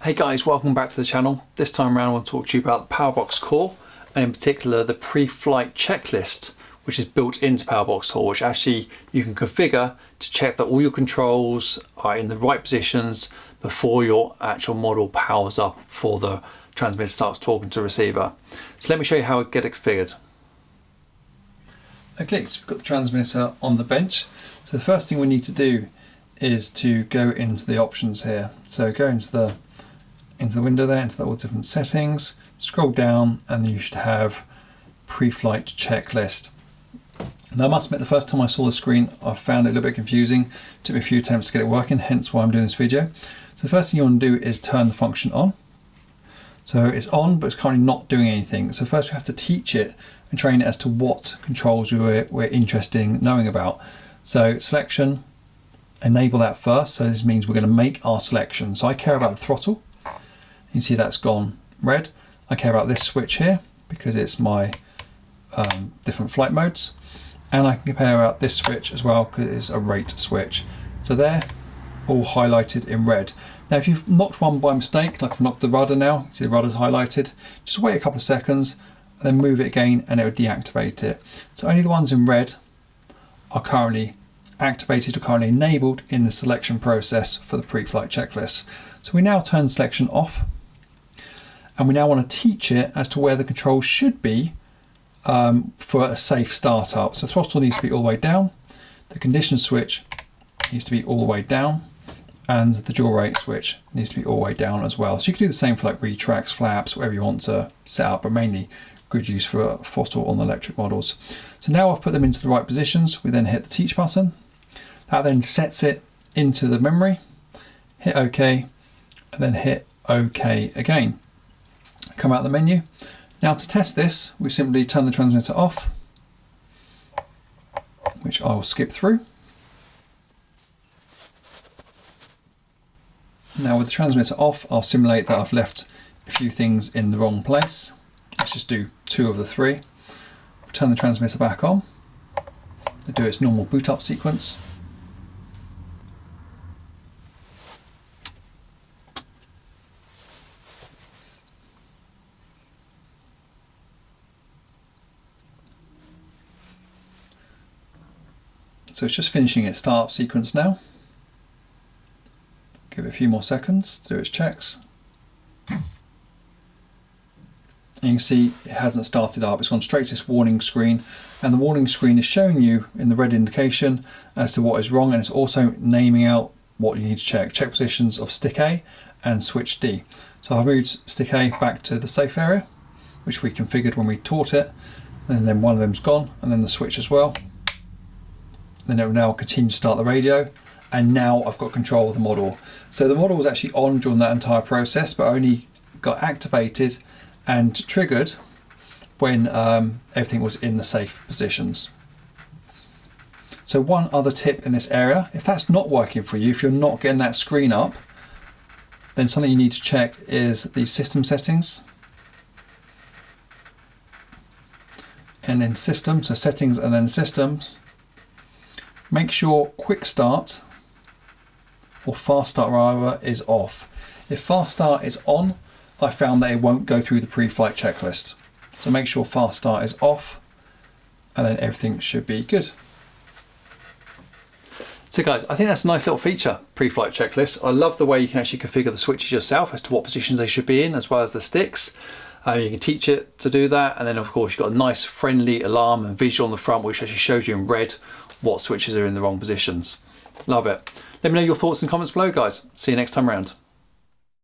Hey guys, welcome back to the channel. This time around I want to talk to you about the PowerBox Core, and in particular the pre-flight checklist, which is built into PowerBox Core, which actually you can configure to check that all your controls are in the right positions before your actual model powers up, before the transmitter starts talking to the receiver. So let me show you how I get it configured. Okay, so we've got the transmitter on the bench. So the first thing we need to do is to go into the options here. So go into the window there, into all the different settings, scroll down, and then you should have pre-flight checklist. Now I must admit, the first time I saw the screen I found it a little bit confusing. It took me a few attempts to get it working, hence why I'm doing this video. So the first thing you want to do is turn the function on. So it's on, but it's currently not doing anything. So first we have to teach it and train it as to what controls we're interested in knowing about. So selection, enable that first. So this means we're going to make our selection. So I care about the throttle. You can see that's gone red. I care about this switch here because it's my different flight modes, and I can compare about this switch as well because it's a rate switch. So they're all highlighted in red. Now if you've knocked one by mistake, like I've knocked the rudder now, you see the rudder's highlighted, just wait a couple of seconds and then move it again and it will deactivate it. So only the ones in red are currently activated or currently enabled in the selection process for the pre-flight checklist. So we now turn selection off, and we now want to teach it as to where the controls should be for a safe startup. So throttle needs to be all the way down, the condition switch needs to be all the way down, and the dual rate switch needs to be all the way down as well. So you can do the same for like retracts, flaps, whatever you want to set up, but mainly good use for throttle on the electric models. So now I've put them into the right positions. We then hit the teach button. That then sets it into the memory. Hit OK, and then hit OK again. Come out of the menu. Now to test this, we simply turn the transmitter off, which I will skip through. Now with the transmitter off, I'll simulate that I've left a few things in the wrong place. Let's just do 2 of the 3. Turn the transmitter back on. Do its normal boot up sequence. So it's just finishing its startup sequence now. Give it a few more seconds to do its checks. And you can see it hasn't started up. It's gone straight to this warning screen, and the warning screen is showing you in the red indication as to what is wrong, and it's also naming out what you need to check. Check positions of stick A and switch D. So I've moved stick A back to the safe area, which we configured when we taught it, and then one of them's gone, and then the switch as well. Then it will now continue to start the radio, and now I've got control of the model. So the model was actually on during that entire process, but only got activated and triggered when everything was in the safe positions. So one other tip in this area, if that's not working for you, if you're not getting that screen up, then something you need to check is the system settings. And then system, so settings and then systems. Make sure quick start, or fast start rather, is off. If fast start is on, I found that it won't go through the pre-flight checklist. So make sure fast start is off, and then everything should be good. So guys, I think that's a nice little feature, pre-flight checklist. I love the way you can actually configure the switches yourself as to what positions they should be in, as well as the sticks. You can teach it to do that, and then of course you've got a nice friendly alarm and visual on the front which actually shows you in red what switches are in the wrong positions. Love it. Let me know your thoughts and comments below, guys. See you next time around.